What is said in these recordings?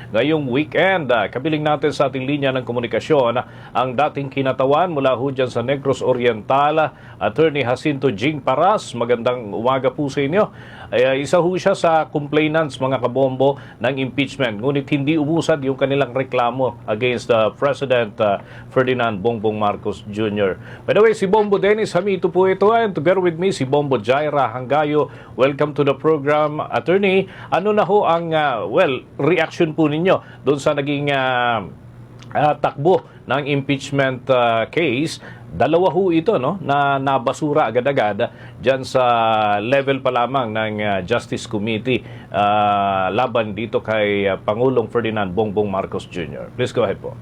ngayong weekend. Kabiling natin sa ating linya ng komunikasyon ang dating kinatawan mula ho dyan sa Negros Oriental, Attorney Jacinto Jing Paras. Magandang umaga po sa inyo. Isa ho siya sa complainants, mga kabombo, ng impeachment. Ngunit hindi umusad yung kanilang reklamo against President Ferdinand Bongbong Marcos Jr. By the way, si Bombo Dennis Hamito po ito, and together with me, si Bombo Jaira Hangayo. Welcome to the program, Attorney. Ano na ho ang, reaction po ninyo doon sa naging takbo ng impeachment case? Dalawa ho ito, no, na nabasura agad-agad dyan sa level pa lamang ng Justice Committee laban dito kay Pangulong Ferdinand Bongbong Marcos Jr. Please go ahead po.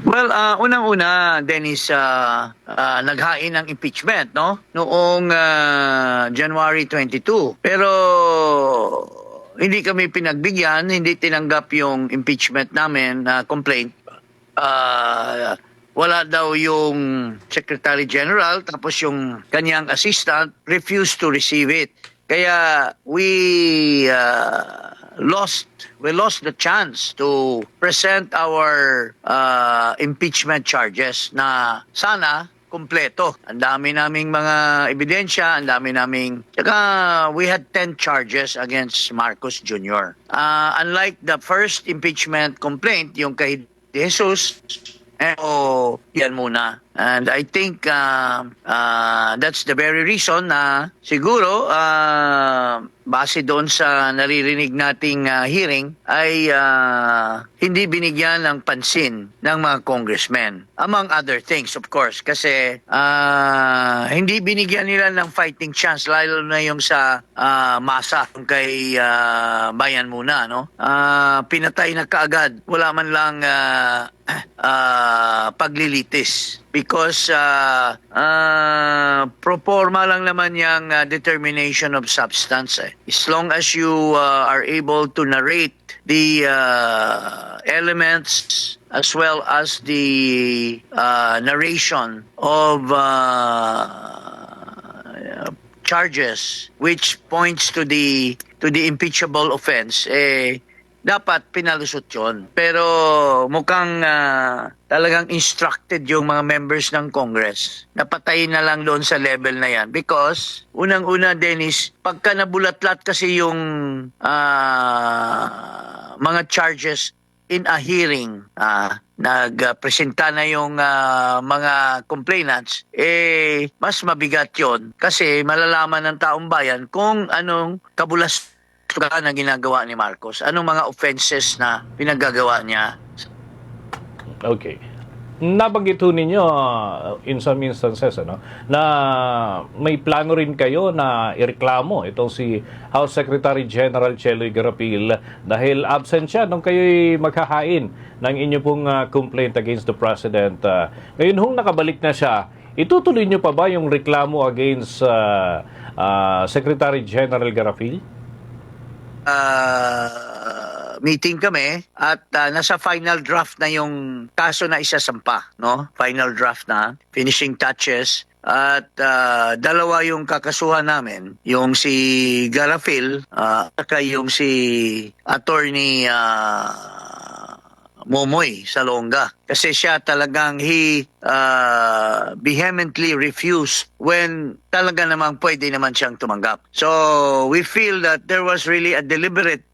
Well, unang-una, Dennis, naghain ng impeachment, no? Noong January 22. Pero hindi kami pinagbigyan, hindi tinanggap yung impeachment namin na complaint. Wala daw yung Secretary General, tapos yung kanyang assistant refused to receive it. Kaya we lost the chance to present our impeachment charges na sana kumpleto. Ang dami naming mga ebidensya, ang dami naming... Saka we had 10 charges against Marcos Jr. Unlike the first impeachment complaint, yung kay De Jesus, yan muna. And I think that's the very reason na siguro base doon sa naririnig nating hearing ay hindi binigyan ng pansin ng mga congressmen. Among other things, of course, kasi hindi binigyan nila ng fighting chance, lalo na yung sa masa kay Bayan Muna, no? Pinatay na kaagad. Wala man lang paglilitis. Because pro forma lang naman yung determination of substance. As long as you are able to narrate the elements as well as the narration of charges which points to the impeachable offense, dapat pinalusot yun. Pero mukhang talagang instructed yung mga members ng Congress. Napatayin na lang doon sa level na yan. Because, unang-una, Dennis, pagka nabulatlat kasi yung mga charges in a hearing, nagpresenta na yung mga complainants, mas mabigat yon. Kasi malalaman ng taong bayan kung anong kabulas na ginagawa ni Marcos. Anong mga offenses na pinagagawa niya? Okay. Nabanggit ho ninyo in some instances na may plano rin kayo na ireklamo itong si House Secretary General Cheloy Garapil dahil absent siya nung kayo'y maghahain ng inyo pong complaint against the President. Ngayon hong nakabalik na siya, itutuloy nyo pa ba yung reklamo against Secretary General Garapil? Meeting kami at nasa final draft na yung kaso na isasampa, no? Final draft na, finishing touches. At dalawa yung kakasuhan namin, yung si Garapil at yung si Attorney Momoy Salonga. Kasi siya talagang he vehemently refused when talaga namang pwede naman siyang tumanggap. So we feel that there was really a deliberate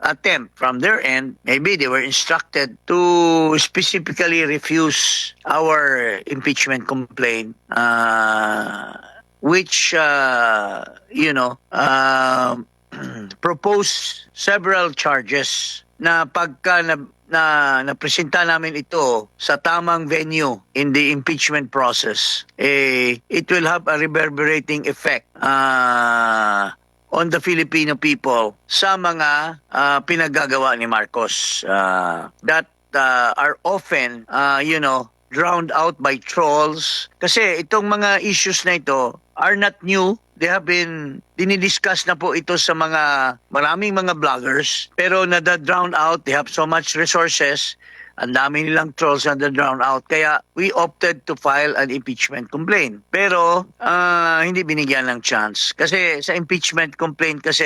attempt from their end. Maybe they were instructed to specifically refuse our impeachment complaint, which proposed several charges na pagka napresenta namin ito sa tamang venue in the impeachment process, it will have a reverberating effect on the Filipino people sa mga pinagagawa ni Marcos that are often, drowned out by trolls. Kasi itong mga issues na ito are not new. They have been dinidiscuss na po ito sa maraming mga vloggers, pero nada-drown out. They have so much resources Ang dami nilang trolls and drown out. Kaya we opted to file an impeachment complaint. Pero hindi binigyan ng chance. Kasi sa impeachment complaint kasi,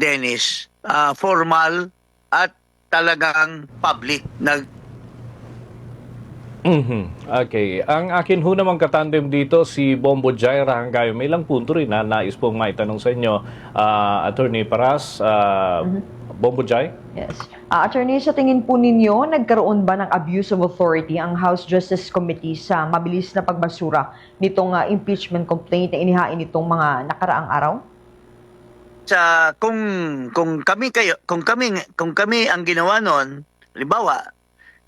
Dennis, formal at talagang public. Okay. Ang akin ho namang katandem dito, si Bombo Jaira Hanggayo. May ilang punto rin na nais pong maitanong sa inyo, Attorney Paras. Bombo Jai? Yes. Attorney, sa tingin po ninyo, nagkaroon ba ng abuse of authority ang House Justice Committee sa mabilis na pagbasura nitong impeachment complaint na inihain nitong mga nakaraang araw? Kung kami ang ginawa noon, halimbawa,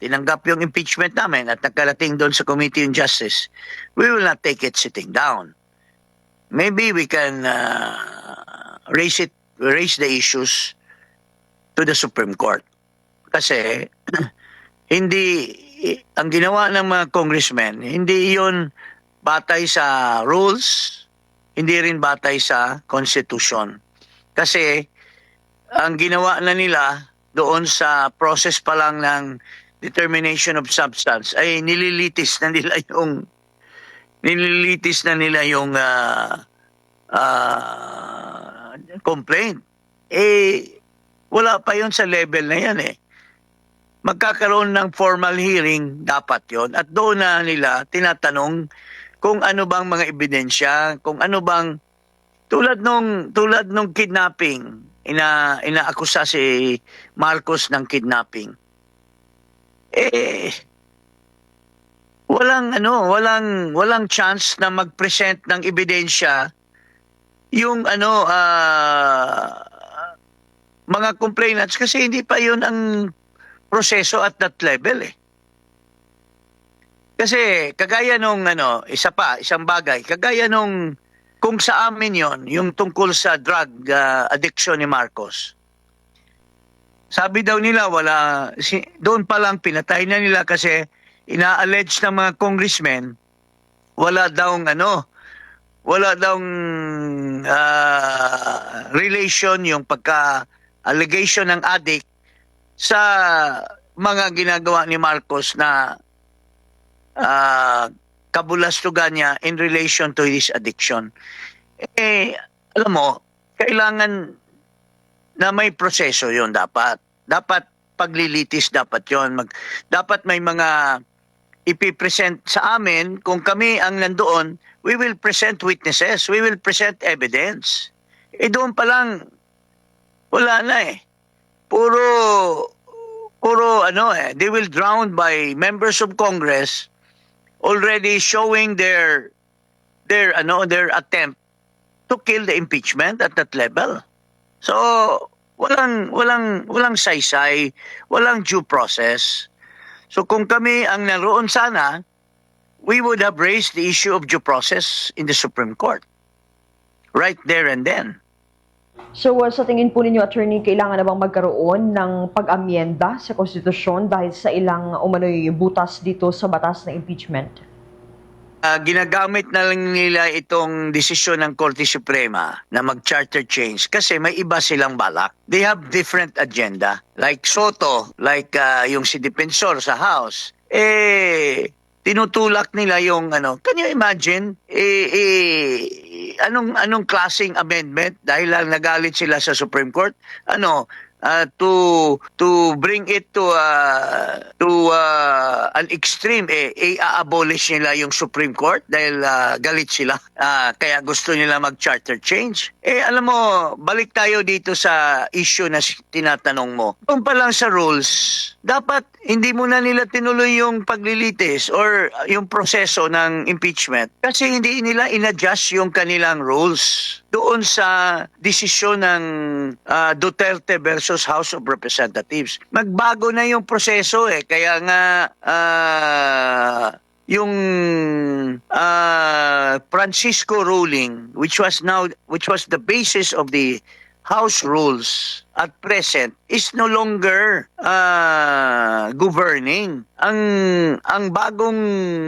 tinanggap yung impeachment namin at nagkarating doon sa Committee on Justice, we will not take it sitting down. Maybe we can raise the issues to the Supreme Court. Kasi ang ginawa ng mga congressmen, hindi yun batay sa rules, hindi rin batay sa Constitution. Kasi ang ginawa na nila doon sa process pa lang ng determination of substance ay nililitis na nila yung complaint. Wala pa yon sa level na yan eh. Magkakaroon ng formal hearing, dapat yon. At doon na nila tinatanong kung ano bang mga ebidensya, kung ano bang tulad nung kidnapping, inaakusa si Marcos ng kidnapping. Walang chance na mag-present ng ebidensya yung mga complainants kasi hindi pa yun ang proseso at that level eh. Kasi kagaya nung isang bagay, kagaya nung kung sa amin yon, yung tungkol sa drug addiction ni Marcos. Sabi daw nila doon pa lang pinatay na nila kasi ina-allege ng mga congressmen wala daw relation yung allegation ng addict sa mga ginagawa ni Marcos na kabulastugan niya in relation to his addiction. Alam mo, kailangan na may proseso yun dapat. Dapat paglilitis dapat yun. Dapat may mga ipipresent sa amin. Kung kami ang nandoon, we will present witnesses. We will present evidence. Doon pa lang, wala na eh. Puro they will drown by members of Congress already showing their attempt to kill the impeachment at that level. So, walang saysay, walang due process. So kung kami ang naroon sana, we would have raised the issue of due process in the Supreme Court. Right there and then. So sa tingin po ninyo, Attorney, kailangan na bang magkaroon ng pag-amyenda sa konstitusyon dahil sa ilang umano'y butas dito sa batas na impeachment? Ginagamit na lang nila itong desisyon ng Korte Suprema na mag-charter change kasi may iba silang balak. They have different agenda. Like Soto, like yung si Defensor sa House. Tinutulak nila yung can you imagine? Anong klaseng amendment dahil lang nagalit sila sa Supreme Court? To bring it to an extreme, i-abolish nila yung Supreme Court dahil galit sila. Kaya gusto nila mag-charter change. Alam mo, balik tayo dito sa issue na tinatanong mo. Kung pa lang sa rules, dapat hindi muna nila tinuloy yung paglilitis or yung proseso ng impeachment kasi hindi nila inadjust yung kanilang rules doon sa desisyon ng Duterte versus House of Representatives. Magbago na yung proseso eh. Kaya nga yung Francisco ruling which was the basis of the House rules at present is no longer governing. Ang bagong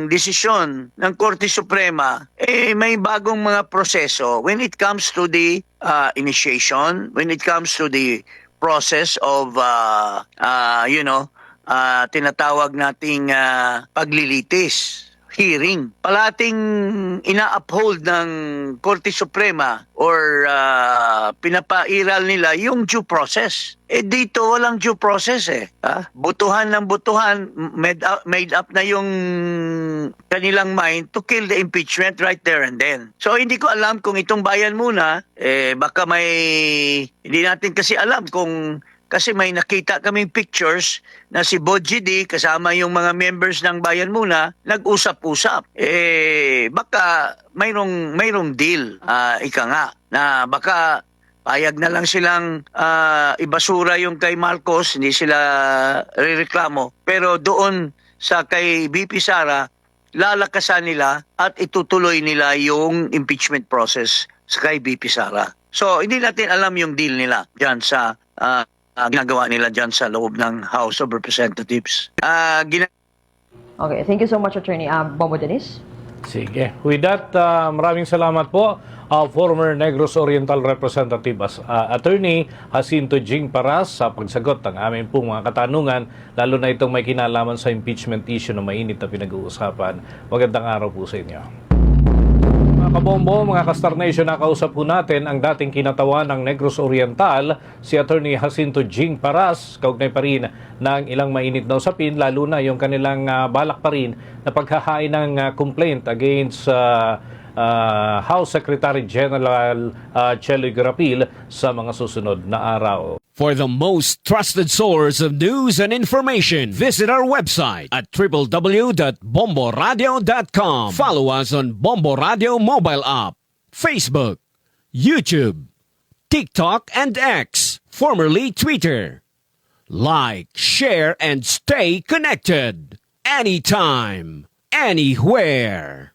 desisyon ng Korte Suprema may bagong mga proseso when it comes to the initiation, when it comes to the process of tinatawag nating paglilitis, hearing. Palating ina-uphold ng Korte Suprema or pinapairal nila yung due process. Dito walang due process Butuhan ng butuhan, made up na yung kanilang mind to kill the impeachment right there and then. So hindi ko alam kung itong Bayan Muna, baka hindi natin kasi alam kasi may nakita kaming pictures na si Boji D kasama yung mga members ng Bayan Muna nag-usap-usap. Baka mayroong deal, ika nga, na baka payag na lang silang ibasura yung kay Marcos, hindi sila rereklamo. Pero doon sa kay BP Sara, lalakasan nila at itutuloy nila yung impeachment process sa kay BP Sara. So, hindi natin alam yung deal nila dyan sa ginagawa nila dyan sa loob ng House of Representatives. Okay, thank you so much, Attorney Bombo Dennis. Sige. With that, maraming salamat po. Former Negros Oriental Representative Attorney Jacinto Jing Paras sa pagsagot ng aming pong mga katanungan, lalo na itong may kinalaman sa impeachment issue na mainit na pinag-uusapan. Magandang araw po sa inyo. Mga kabombo, mga Kastar Nation, nakausap po natin ang dating kinatawan ng Negros Oriental, si Attorney Jacinto Jing Paras, kaugnay pa rin ng ilang mainit na usapin, lalo na yung kanilang balak pa rin na paghahain ng complaint against House Secretary General Chelo Garapil sa mga susunod na araw. For the most trusted source of news and information, visit our website at www.bomboradio.com. Follow us on Bombo Radio mobile app, Facebook, YouTube, TikTok, and X, formerly Twitter. Like, share, and stay connected. Anytime, anywhere.